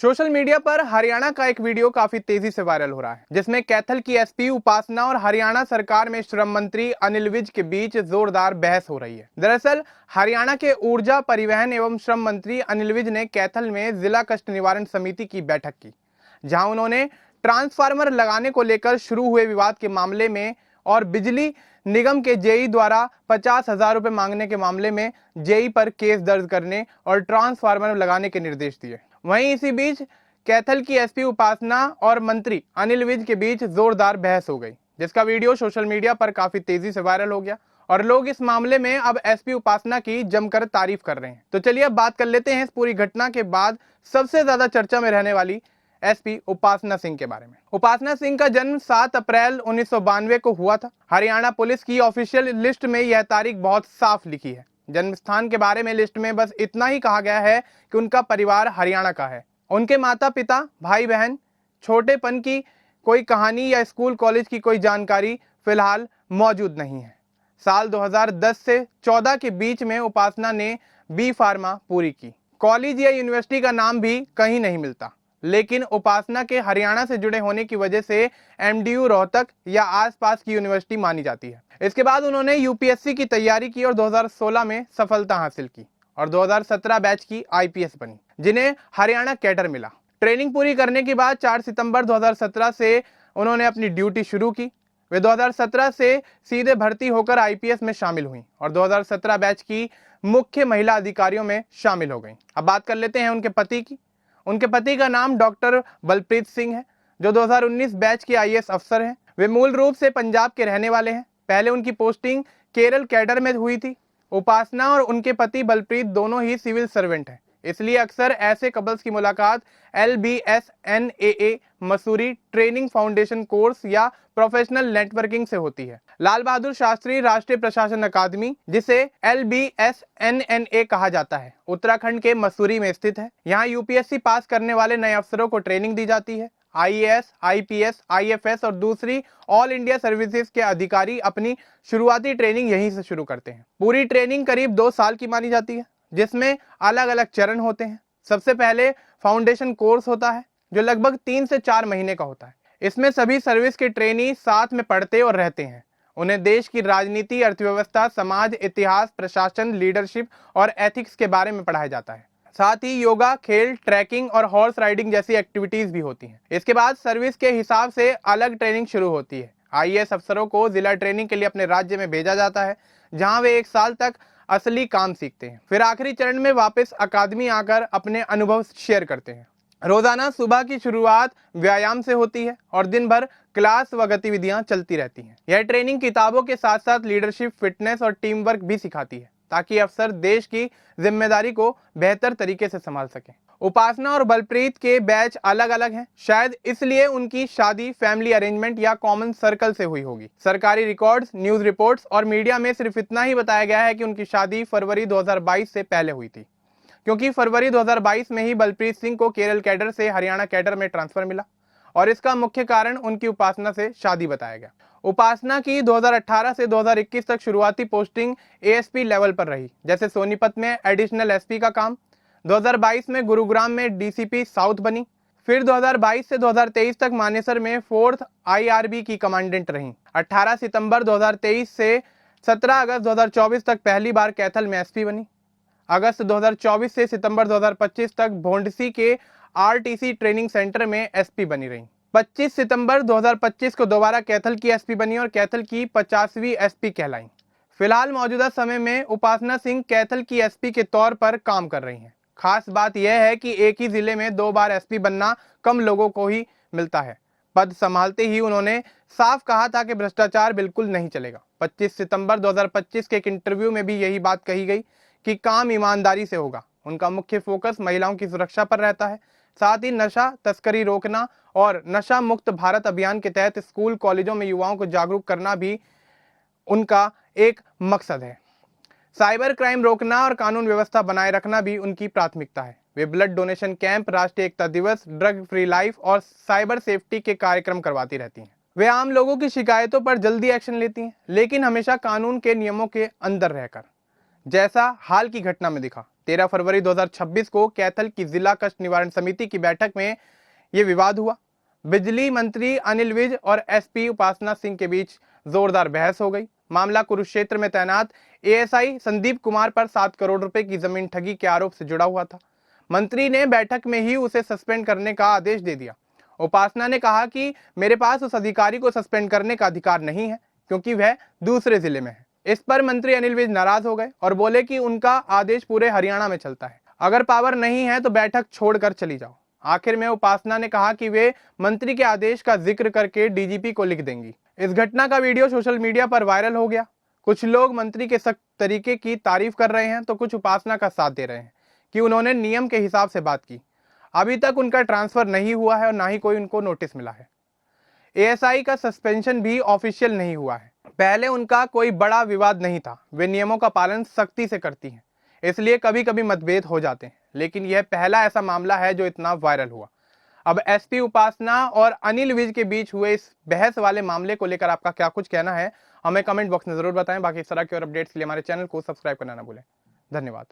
Social media पर हरियाणा का एक वीडियो काफी तेजी से वायरल हो रहा है, जिसमें कैथल की एसपी उपासना और हरियाणा सरकार में श्रम मंत्री अनिल विज के बीच जोरदार बहस हो रही है। दरअसल हरियाणा के ऊर्जा, परिवहन एवं श्रम मंत्री अनिल विज ने कैथल में जिला कष्ट निवारण समिति की बैठक की, जहां उन्होंने ट्रांसफार्मर लगाने को लेकर शुरू हुए विवाद के मामले में और बिजली निगम के जेई द्वारा 50,000 रुपए मांगने के मामले में जेई पर केस दर्ज करने और ट्रांसफार्मर लगाने के निर्देश दिए। वहीं इसी बीच कैथल की एसपी उपासना और मंत्री अनिल विज के बीच जोरदार बहस हो गई, जिसका वीडियो सोशल मीडिया पर काफी तेजी से वायरल हो गया और लोग इस मामले में अब एसपी उपासना की जमकर तारीफ कर रहे हैं। तो चलिए अब बात कर लेते हैं इस पूरी घटना के बाद सबसे ज्यादा चर्चा में रहने वाली एसपी उपासना सिंह के बारे में। उपासना सिंह का जन्म 7 अप्रैल 1992 को हुआ था। हरियाणा पुलिस की ऑफिशियल लिस्ट में यह तारीख बहुत साफ लिखी है। जन्म स्थान के बारे में लिस्ट में बस इतना ही कहा गया है कि उनका परिवार हरियाणा का है। उनके माता पिता, भाई बहन, छोटेपन की कोई कहानी या स्कूल कॉलेज की कोई जानकारी फिलहाल मौजूद नहीं है। साल 2010 से 14 के बीच में उपासना ने बी फार्मा पूरी की। कॉलेज या यूनिवर्सिटी का नाम भी कहीं नहीं मिलता, लेकिन उपासना के हरियाणा से जुड़े होने की वजह से एमडीयू रोहतक या आसपास की यूनिवर्सिटी मानी जाती है। इसके बाद उन्होंने यूपीएससी की तैयारी की और 2016 में सफलता हासिल की और 2017 बैच की आईपीएस बनी, जिन्हें हरियाणा कैडर मिला। ट्रेनिंग पूरी करने के बाद 4 सितंबर 2017 से उन्होंने अपनी ड्यूटी शुरू की। वे 2017 से सीधे भर्ती होकर आईपीएस में शामिल हुई और 2017 बैच की मुख्य महिला अधिकारियों में शामिल हो गई। अब बात कर लेते हैं उनके पति की। उनके पति का नाम डॉक्टर बलप्रीत सिंह है, जो 2019 बैच के आईएएस अफसर हैं। वे मूल रूप से पंजाब के रहने वाले हैं। पहले उनकी पोस्टिंग केरल कैडर में हुई थी। उपासना और उनके पति बलप्रीत दोनों ही सिविल सर्वेंट हैं, इसलिए अक्सर ऐसे कपल्स की मुलाकात LBSNAA Mussoorie training foundation course या प्रोफेशनल नेटवर्किंग से होती है। लाल बहादुर शास्त्री राष्ट्रीय प्रशासन अकादमी, जिसे LBSNNA कहा जाता है, उत्तराखंड के मसूरी में स्थित है। यहाँ यूपीएससी पास करने वाले नए अफसरों को ट्रेनिंग दी जाती है। IAS, IPS, IFS और दूसरी ऑल इंडिया सर्विसेज के अधिकारी अपनी शुरुआती ट्रेनिंग यहीं से शुरू करते हैं। पूरी ट्रेनिंग करीब 2 साल की मानी जाती है, जिसमें अलग अलग चरण होते हैं। सबसे पहले फाउंडेशन कोर्स होता है, जो लगभग 3 से 4 महीने का होता है। इसमें सभी सर्विस के ट्रेनी साथ में पढ़ते और रहते हैं। उन्हें देश की राजनीति, अर्थव्यवस्था, समाज, इतिहास, प्रशासन, लीडरशिप और एथिक्स के बारे में पढ़ाया जाता है। साथ ही योगा, खेल, ट्रैकिंग और हॉर्स राइडिंग जैसी एक्टिविटीज भी होती हैं। इसके बाद सर्विस के हिसाब से अलग ट्रेनिंग शुरू होती है। आईएएस अफसरों को जिला ट्रेनिंग के लिए अपने राज्य में भेजा जाता है, जहां वे 1 साल तक असली काम सीखते हैं। फिर आखिरी चरण में वापस अकादमी आकर अपने अनुभव शेयर करते हैं। रोजाना सुबह की शुरुआत व्यायाम से होती है और दिन भर क्लास व गतिविधियां चलती रहती हैं। यह ट्रेनिंग किताबों के साथ साथ लीडरशिप, फिटनेस और टीम वर्क भी सिखाती है, ताकि अफसर देश की जिम्मेदारी को बेहतर तरीके से संभाल सकें। उपासना और बलप्रीत के बैच अलग अलग हैं, शायद इसलिए उनकी शादी फैमिली अरेंजमेंट या कॉमन सर्कल से हुई होगी। सरकारी रिकॉर्ड्स, न्यूज रिपोर्ट्स और मीडिया में सिर्फ इतना ही बताया गया है कि उनकी शादी फरवरी 2022 से पहले हुई थी, क्योंकि फरवरी 2022 में ही बलप्रीत सिंह को केरल कैडर से हरियाणा कैडर में ट्रांसफर मिला और इसका मुख्य कारण उनकी उपासना से शादी बताया गया। उपासना की 2018 से 2021 तक शुरुआती पोस्टिंग ASP लेवल पर रही, जैसे सोनीपत में एडिशनल एसपी का काम। 2022 में गुरुग्राम में DCP साउथ बनी। फिर 2022 से 2023 तक मानेसर में 4th IRB की कमांडेंट रही। 18 सितंबर 2023 से 17 अगस्त 2024 तक पहली बार कैथल में SP बनी। अगस्त 2024 से सितंबर 2025 तक भोंडसी के RTC ट्रेनिंग सेंटर में SP बनी रही। 25 सितंबर 2025 को दोबारा कैथल की SP बनी और कैथल की 50वीं SP कहलाई। फिलहाल मौजूदा समय में उपासना सिंह कैथल की SP के तौर पर काम कर रही हैं। खास बात यह है कि एक ही जिले में 2 बार SP बनना कम लोगों को ही मिलता है। पद संभालते ही उन्होंने साफ कहा था कि भ्रष्टाचार बिल्कुल नहीं चलेगा। 25 सितंबर 2025 के एक इंटरव्यू में भी यही बात कही गई कि काम ईमानदारी से होगा। उनका मुख्य फोकस महिलाओं की सुरक्षा पर रहता है। साथ ही नशा तस्करी रोकना और नशा मुक्त भारत अभियान के तहत स्कूल कॉलेजों में युवाओं को जागरूक करना भी उनका एक मकसद है। साइबर क्राइम रोकना और कानून व्यवस्था बनाए रखना भी उनकी प्राथमिकता है। वे ब्लड डोनेशन कैंप, राष्ट्रीय एकता दिवस, ड्रग फ्री लाइफ और साइबर सेफ्टी के कार्यक्रम करवाती रहती हैं। वे आम लोगों की शिकायतों पर जल्दी एक्शन लेती हैं, लेकिन हमेशा कानून के नियमों के अंदर रहकर। जैसा हाल की घटना में दिखा। 13 फरवरी 2026 को कैथल की जिला कष्ट निवारण समिति की बैठक में यह विवाद हुआ। बिजली मंत्री अनिल विज और एसपी उपासना सिंह के बीच जोरदार बहस हो गई। मामला कुरुक्षेत्र में तैनात एएसआई संदीप कुमार पर 7 करोड़ रुपए की जमीन ठगी के आरोप से जुड़ा हुआ था। मंत्री ने बैठक में ही उसे सस्पेंड करने का आदेश दे दिया। उपासना ने कहा कि मेरे पास उस अधिकारी को सस्पेंड करने का अधिकार नहीं है क्योंकि वह दूसरे जिले में है। इस पर मंत्री अनिल विज नाराज हो गए और बोले कि उनका आदेश पूरे हरियाणा में चलता है, अगर पावर नहीं है तो बैठक छोड़कर चली जाओ। आखिर में उपासना ने कहा कि वे मंत्री के आदेश का जिक्र करके डीजीपी को लिख देंगी। इस घटना का वीडियो सोशल मीडिया पर वायरल हो गया। कुछ लोग मंत्री के सख्त तरीके की तारीफ कर रहे हैं तो कुछ उपासना का साथ दे रहे हैं कि उन्होंने नियम के हिसाब से बात की। अभी तक उनका ट्रांसफर नहीं हुआ है और ना ही कोई उनको नोटिस मिला है। एएसआई का सस्पेंशन भी ऑफिशियल नहीं हुआ है। पहले उनका कोई बड़ा विवाद नहीं था, वे नियमों का पालन सख्ती से करती हैं, इसलिए कभी कभी मतभेद हो जाते हैं, लेकिन यह पहला ऐसा मामला है जो इतना वायरल हुआ। अब एसपी उपासना और अनिल विज के बीच हुए इस बहस वाले मामले को लेकर आपका क्या कुछ कहना है, हमें कमेंट बॉक्स में जरूर बताएं। बाकी इस तरह के और अपडेट्स के लिए हमारे चैनल को सब्सक्राइब करना ना भूलें। धन्यवाद।